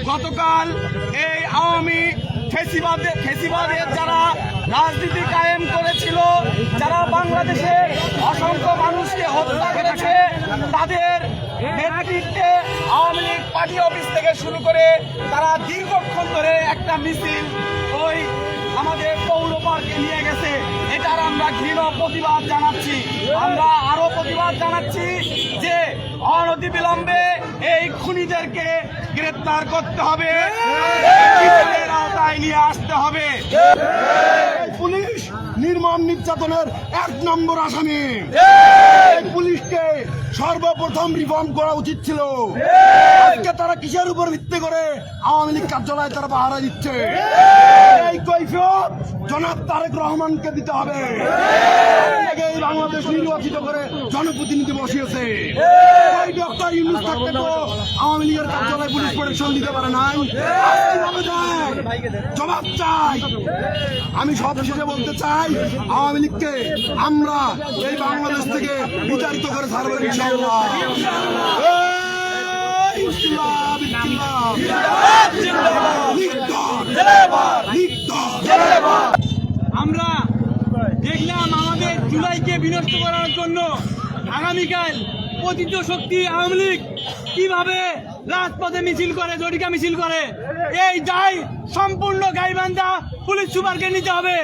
গতকাল এই আওয়ামী ফেসিবাদের যারা রাজনীতি কায়েম করেছিল, যারা বাংলাদেশের অসংখ্য মানুষকে হত্যা করেছে, তাদের নেতৃত্বে আওয়ামী লীগ পার্টি অফিস থেকে শুরু করে তারা দীর্ঘক্ষণ ধরে একটা মিছিল ওই আমাদের পৌর পার্কে নিয়ে গেছে। এটার আমরা ঘৃণ প্রতিবাদ জানাচ্ছি। আমরা আরো প্রতিবাদ জানাচ্ছি যে অনতিবিলম্বে এই খুনিদেরকে গ্রেপ্তার করতে হবে, বিচারের আওতায় নিয়ে আসতে হবে। পুলিশ নির্মম নির্যাতনের ১ নম্বর আসামি। পুলিশকে সর্বপ্রথম রিফর্ম করা উচিত ছিল। আজকে তারা কিসের উপর ভিত্তি করে আওয়ামী লীগ কার্যালয়ে তারা পাহারা দিচ্ছে? এই কৈফিয়ত জনাব তারেক রহমানকে দিতে হবে। এই বাংলাদেশ নির্বাচিত করে জনপ্রতিনিধি বসিয়েছে। এই ডক্টর ইউনূস থাকতে তো আওয়ামী লীগের কার্যালয়ে পুলিশ প্রোটেকশন দিতে পারে নাই। জবাব চাই। আমি সব শেষে বলতে চাই, আওয়ামী লীগকে আমরা এই বাংলাদেশ থেকে বিচারিত করে ছাড়বো ইনশাআল্লাহ। আমরা দেখলাম আমাদের জুলাইকে বিনষ্ট করার জন্য আগামীকাল পতিত শক্তি আওয়ামী লীগ কিভাবে রাজপথে মিছিল করে, জটিকা মিছিল করে, এই দায় সম্পূর্ণ গাইবান্ধা পুলিশ সুপারকে নিতে হবে।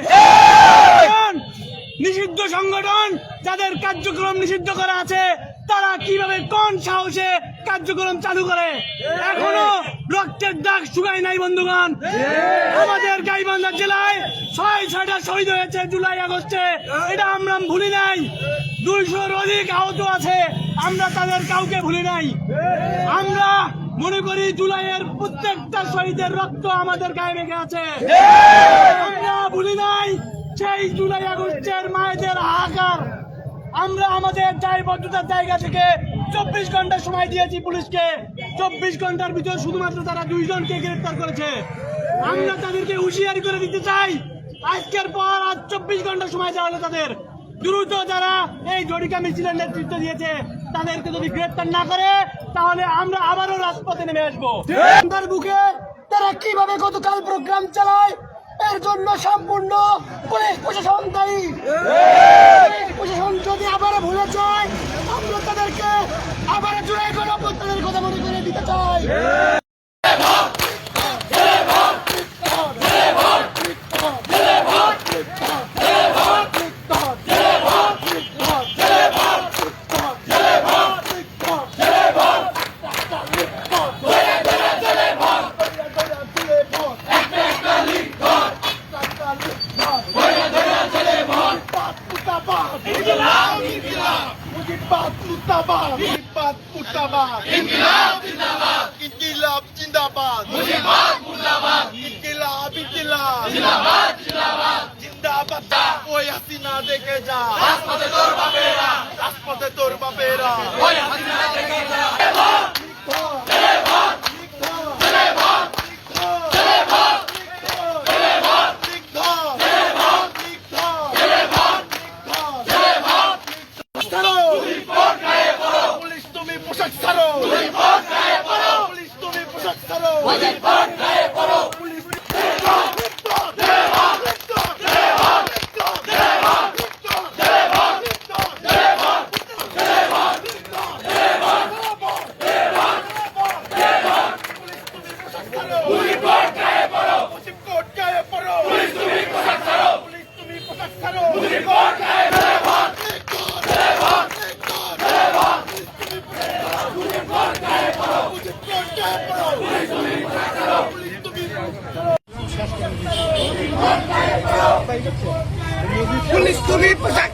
নিষিদ্ধ সংগঠন যাদের কার্যক্রম নিষিদ্ধ করা আছে, তারা কিভাবে কোন সাহসে কার্যক্রম চালু করে? এখনো রক্তের দাগ শুকায় নাই বন্ধুগণ। আমাদের গাইবান্ধা জেলায় ৬টা শহীদ হয়েছে জুলাই আগস্টে, এটা আমরা ভুলি নাই। ২০০-র অধিক আহত আছে, আমরা তাদের কাউকে ভুলি নাই। আমরা মনে করি জুলাইয়ের প্রত্যেকটা শহীদের রক্ত আমাদের গায়ে মেখে আছে। আমরা ভুলি নাই সেই জুলাই আগস্টের মায়েদের হাহাকার। আমরা আমাদের দায়বদ্ধতার জায়গা থেকে ২৪ ঘন্টা সময় দিয়েছি পুলিশকে। ২৪ ঘন্টার ভিতর শুধুমাত্র তারা ২ জনকে গ্রেফতার করেছে। আমরা তাদেরকে হুঁশিয়ারি করে দিতে চাই, আজকের পর আর ২৪ ঘন্টা সময় দেওয়া হলো তাদের। দ্রুত যারা এই জটিকা মিছিলের নেতৃত্ব দিয়েছে তাদেরকে যদি গ্রেফতার না করে, তাহলে আমরা আবারও রাজপথে নেমে আসবো। তার বুকে তারা কিভাবে গতকাল প্রোগ্রাম চালায়, এর জন্য সম্পূর্ণ পুলিশ প্রশাসন দায়ী। পুলিশ প্রশাসন যদি আবার ভুলে যায়, আমরা তাদেরকে আবার জুলাই গণঅভ্যুত্থানের কথা মনে করে দিতে চাই। ওই হাসিনা দেখে যা, রাজপথে তোর বাপেরা, রাজপথে তোর বাপেরা, ওই হাসিনা দেখে যা। পুলিশ তুমি পোশাক ছাড়ো, পুলিশ তুমি পোশাক ছাড়ো, পুলিশ তুমি পোশাক